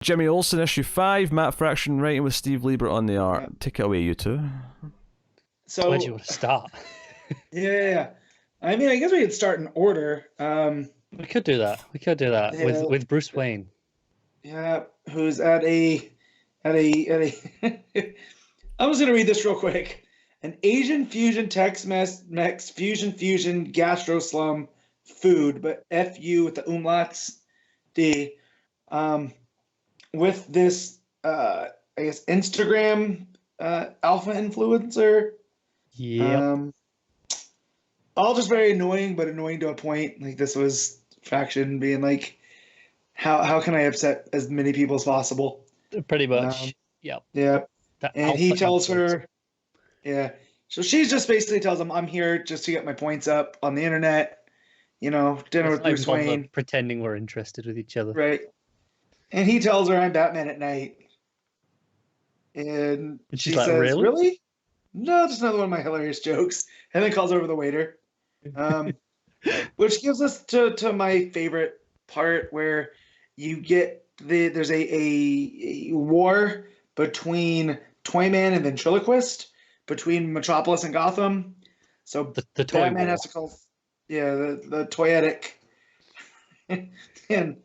Jimmy Olsen, issue 5, Matt Fraction writing with Steve Lieber on the art. Yeah. Take it away, you two. So, where do you want to start? yeah. I mean, I guess we could start in order. We could do that. With Bruce Wayne. Yeah, who's at a I'm just gonna read this real quick. An Asian fusion Tex-Mex fusion gastro slum food, but FU with the umlauts D. With this I guess Instagram alpha influencer. Yeah. All just very annoying, but annoying to a point. Like this was Fraction being like, how can I upset as many people as possible? Pretty much. Yeah. And he tells her, yeah. So she's just basically tells him, I'm here just to get my points up on the internet. You know, dinner with Bruce Wayne. Pretending we're interested with each other. Right. And he tells her, I'm Batman at night. And she like, says, really? Really? No, just another one of my hilarious jokes. And then calls over the waiter. Which gives us to my favorite part where you get there's a war between Toyman and Ventriloquist, between Metropolis and Gotham. So the toy Batman war. has to call the toyetic. And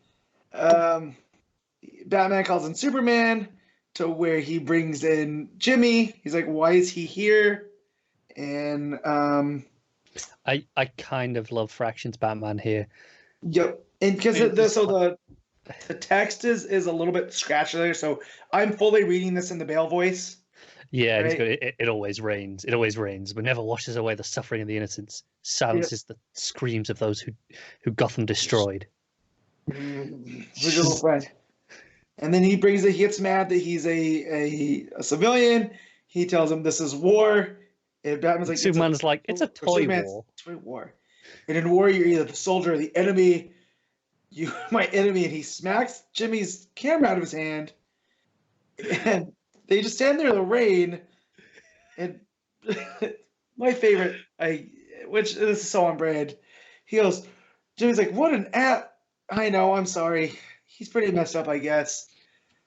Batman calls in Superman to where he brings in Jimmy. He's like, why is he here? And I kind of love Fraction's Batman here. Yep. And because the text is a little bit scratchy there, so I'm fully reading this in the Bale voice. Yeah, right? It always rains. It always rains, but never washes away the suffering and the innocence. Silences the screams of those who Gotham destroyed. Visual friend. And then he gets mad that he's a civilian. He tells him this is war. And Batman's like, Superman's it's a toy war. Toy war. And in war, you're either the soldier or the enemy. You my enemy. And he smacks Jimmy's camera out of his hand. And they just stand there in the rain. And my favorite, which this is so on brand, he goes, Jimmy's like, what an app. I know, I'm sorry. He's pretty messed up, I guess.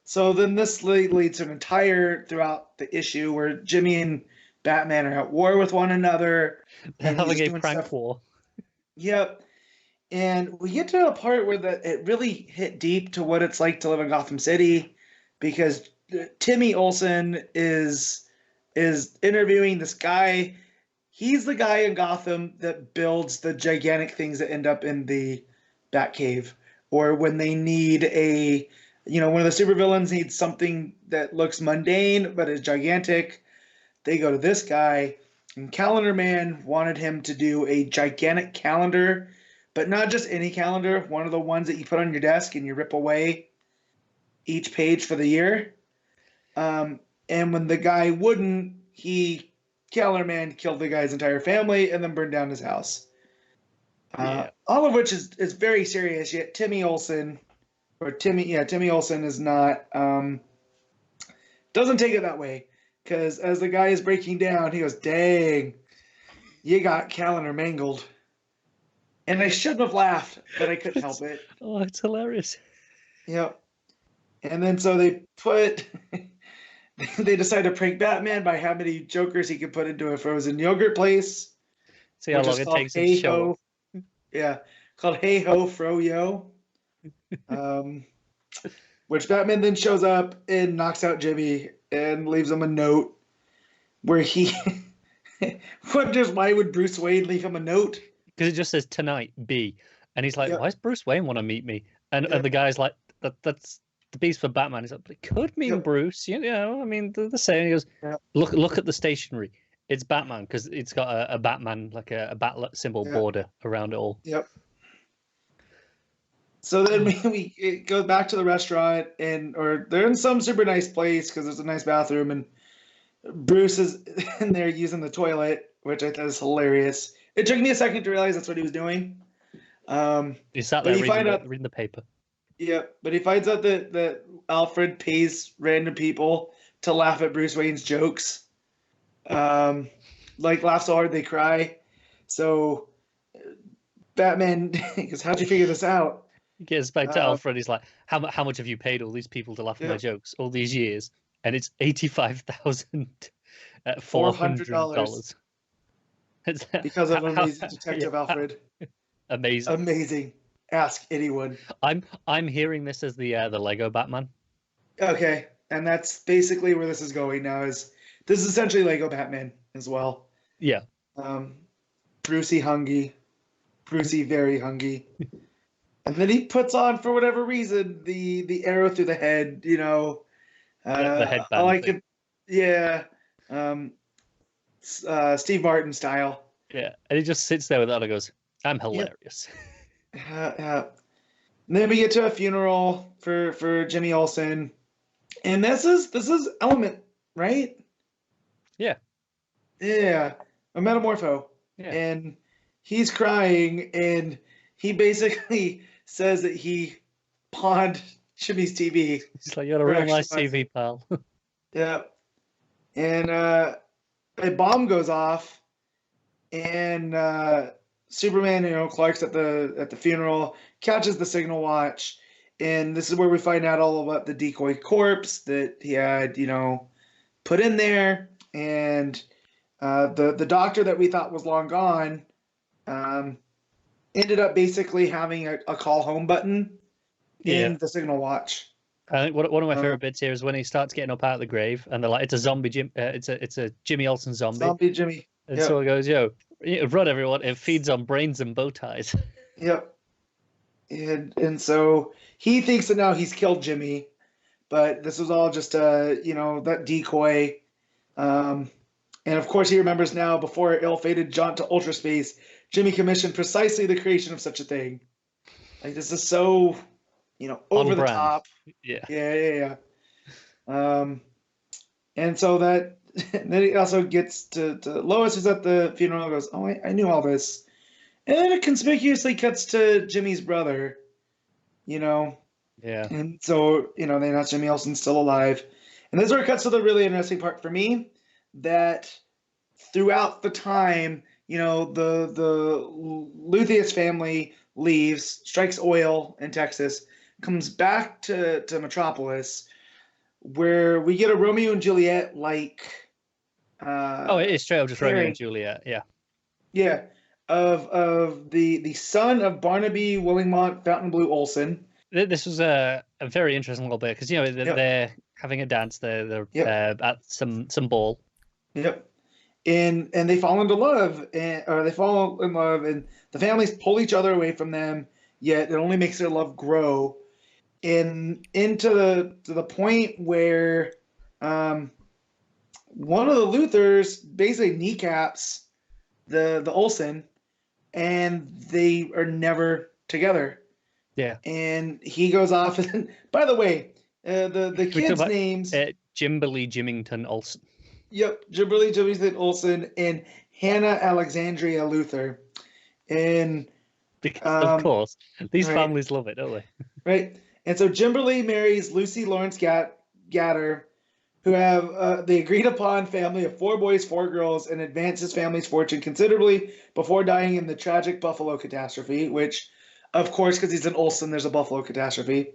So then this leads to an entire throughout the issue where Jimmy and Batman are at war with one another. They're having a prank war. Yep. And we get to a part where it really hit deep to what it's like to live in Gotham City, because Timmy Olsen is interviewing this guy. He's the guy in Gotham that builds the gigantic things that end up in the Batcave, or when they need one of the supervillains needs something that looks mundane but is gigantic, they go to this guy. And Calendar Man wanted him to do a gigantic calendar, but not just any calendar, one of the ones that you put on your desk and you rip away each page for the year. And when the guy wouldn't, Calendar Man killed the guy's entire family and then burned down his house. All of which is very serious, yet Timmy Olsen is not, doesn't take it that way. Because as the guy is breaking down, he goes, dang, you got Calendar mangled. And I shouldn't have laughed, but I couldn't help it. Oh, it's hilarious. Yep. And then so they decide to prank Batman by how many Jokers he could put into a frozen yogurt place. See how long it takes him to show up. Yeah, called Hey Ho Fro Yo. Which Batman then shows up and knocks out Jimmy and leaves him a note where he wonders why would Bruce Wayne leave him a note? Because it just says tonight B, and he's like, why does Bruce Wayne want to meet me? And the guy's like, that's the B's for Batman. He's like, but it could mean Bruce. You know, I mean, they're the same. He goes, look at the stationery. It's Batman because it's got a Batman, like a bat symbol border around it all. Yep. So then we go back to the restaurant, or they're in some super nice place because there's a nice bathroom, and Bruce is in there using the toilet, which I thought is hilarious. It took me a second to realize that's what he was doing. He sat there reading the paper. Yeah, but he finds out that Alfred pays random people to laugh at Bruce Wayne's jokes. Laugh so hard they cry. So Batman goes, how'd you figure this out? He gets back to Alfred. He's like, how much have you paid all these people to laugh at my jokes all these years? And it's $85,400. Because of Amazing Detective Alfred. Amazing. Amazing. Ask anyone. I'm hearing this as the Lego Batman. Okay, and that's basically where this is going now. This is essentially Lego Batman as well. Yeah. Brucey hungry, Brucey very hungry, and then he puts on, for whatever reason, the arrow through the head. You know, the headband. I like it. Yeah. Steve Martin style. Yeah, and he just sits there with that and goes, "I'm hilarious." And then we get to a funeral for Jimmy Olsen, and this is Element, right? Yeah. Yeah, a Metamorpho. Yeah. And he's crying, and he basically says that he pawned Jimmy's TV. He's like, "You got a real nice TV, pal." Yeah. And a bomb goes off, and Superman, Clark's at the funeral, catches the signal watch, and this is where we find out all about the decoy corpse that he had, put in there, and the doctor that we thought was long gone ended up basically having a call home button in the signal watch. I think one of my favorite bits here is when he starts getting up out of the grave, and they're like, "It's a zombie Jim. It's a Jimmy Olsen zombie." Zombie Jimmy. And so he goes, "Yo, run everyone! It feeds on brains and bow ties." Yep. And so he thinks that now he's killed Jimmy, but this was all just that decoy. And of course he remembers now, before an ill-fated jaunt to ultra space, Jimmy commissioned precisely the creation of such a thing. Like, this is so, over the top. Yeah. Yeah. And so that, and then he also gets to Lois, who's at the funeral, and goes, "Oh, I knew all this." And then it conspicuously cuts to Jimmy's brother, Yeah. And so, they announce Jimmy Olsen's still alive. And this is where it cuts to the really interesting part for me, that throughout the time, the Luthius family leaves, strikes oil in Texas, comes back to Metropolis, where we get a Romeo and Juliet it is straight up just Romeo and Juliet. Yeah. Yeah. Of the son of Barnaby Willingmont Fountainblue Olsen. This was a very interesting little bit because they're having a dance. They're at some ball. Yep. And they fall into love, and the families pull each other away from them. Yet it only makes their love grow, and to the point where one of the Luthers basically kneecaps the Olsen, and they are never together. Yeah. And he goes off, and by the way, the kids' names Jimberly Jimington Olsen. Yep, Jimberly Jimington Olsen and Hannah Alexandria Luther. And because of course, these families love it, don't they? Right. And so Jimberly marries Lucy Lawrence Gatter, who have the agreed upon family of 4 boys, 4 girls, and advanced his family's fortune considerably before dying in the tragic Buffalo catastrophe, which, of course, because he's an Olsen, there's a Buffalo catastrophe.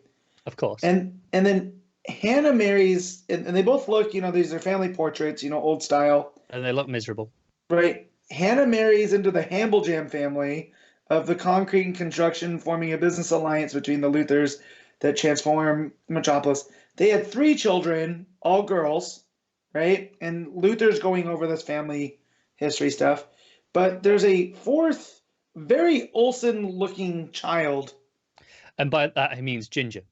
Of course. And then Hannah marries, and they both look, these are family portraits, old style. And they look miserable. Right. Hannah marries into the Hambledjam family of the concrete and construction, forming a business alliance between the Luthers that transform Metropolis. They had 3 children, all girls, right? And Luther's going over this family history stuff. But there's a 4th, very Olsen-looking child. And by that, he means ginger.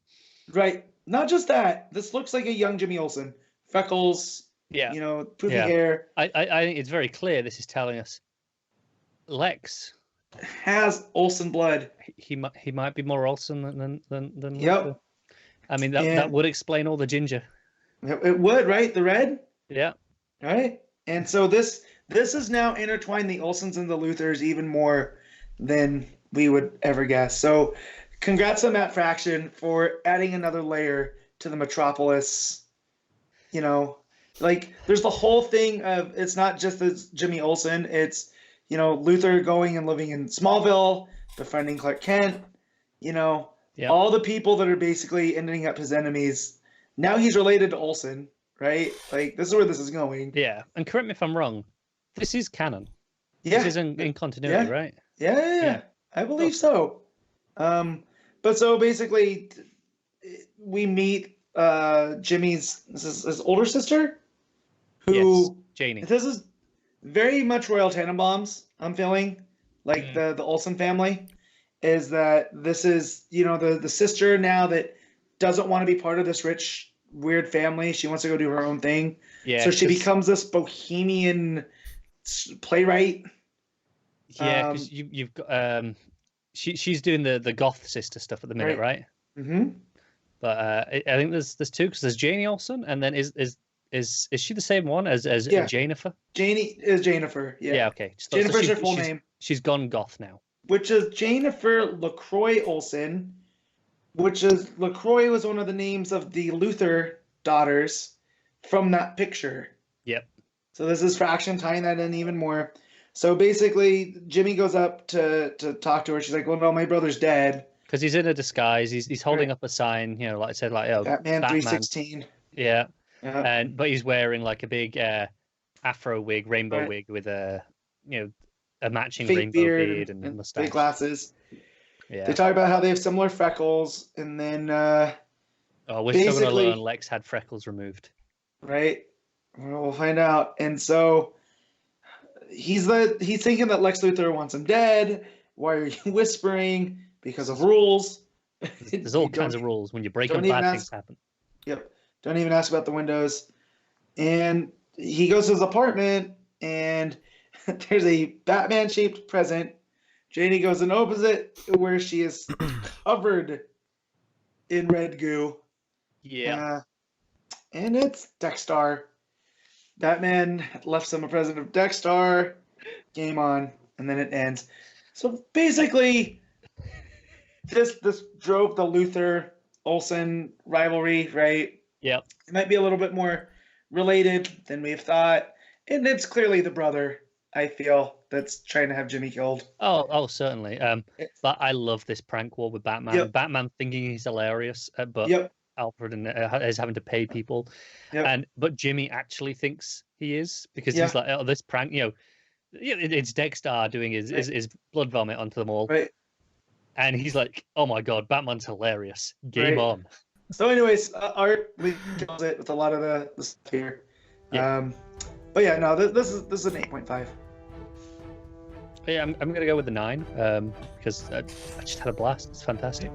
Right. Not just that. This looks like a young Jimmy Olsen. Freckles, poofy hair. I think it's very clear this is telling us Lex has Olsen blood. He might be more Olsen than Yep. Luther. I mean, that would explain all the ginger. It would, right? The red? Yeah. Right? And so this has now intertwined the Olsens and the Luthers even more than we would ever guess. So congrats on Matt Fraction for adding another layer to the Metropolis. There's the whole thing of, it's not just this Jimmy Olsen, it's, Luther going and living in Smallville, befriending Clark Kent, Yeah. All the people that are basically ending up his enemies. Now he's related to Olsen, right? Like, this is where this is going. Yeah, and correct me if I'm wrong. This is canon. Yeah. This is in continuity, Yeah. right? Yeah. I believe so. But so basically, we meet Jimmy's his older sister, who Janie. This is very much Royal Tenenbaums. I'm feeling like the Olsen family is that this is the sister now that doesn't want to be part of this rich weird family. She wants to go do her own thing. Yeah. So she becomes this bohemian playwright. Yeah, because you've got she's doing the goth sister stuff at the minute, right? Mm-hmm. But I think there's two, because there's Janie Olsen, and then is she the same one as Jennifer? Janie is Jennifer. Yeah. Yeah. Okay. Jennifer's her full name. She's gone goth now. Which is Jennifer LaCroix Olsen. LaCroix was one of the names of the Luther daughters from that picture. Yep. So this is Fraction tying that in even more. So basically, Jimmy goes up to talk to her. She's like, "Well, no, my brother's dead." Because he's in a disguise. He's holding up a sign, like I said, like Batman 316. Yeah. But he's wearing like a big afro wig, rainbow wig with a matching fake rainbow beard and mustache. Fake glasses. Yeah. They talk about how they have similar freckles, and then we're still gonna learn Lex had freckles removed. Right. We'll find out. And so he's thinking that Lex Luthor wants him dead. Why are you whispering? Because of rules. There's all kinds of rules. When you break them, bad things happen. Yep. Don't even ask about the windows. And he goes to his apartment, and there's a Batman-shaped present. Janie goes and opens it, where she is covered in red goo. Yeah. And it's Dexter. Batman left him a present of Dexter. Game on. And then it ends. So basically, this drove the Luthor-Olsen rivalry, right? Yep. It might be a little bit more related than we've thought. And it's clearly the brother, I feel, that's trying to have Jimmy killed. Oh, certainly. But I love this prank war with Batman. Yep. Batman thinking he's hilarious, but Alfred is having to pay people. Yep. But Jimmy actually thinks he is, because he's like, oh, this prank, it's Dexter doing his blood vomit onto them all. Right. And he's like, oh my God, Batman's hilarious. Game on. So anyways, Art kills it with a lot of the stuff here. Yeah. But yeah, no, this is an 8.5. Yeah, I'm gonna go with the 9, because I just had a blast. It's fantastic.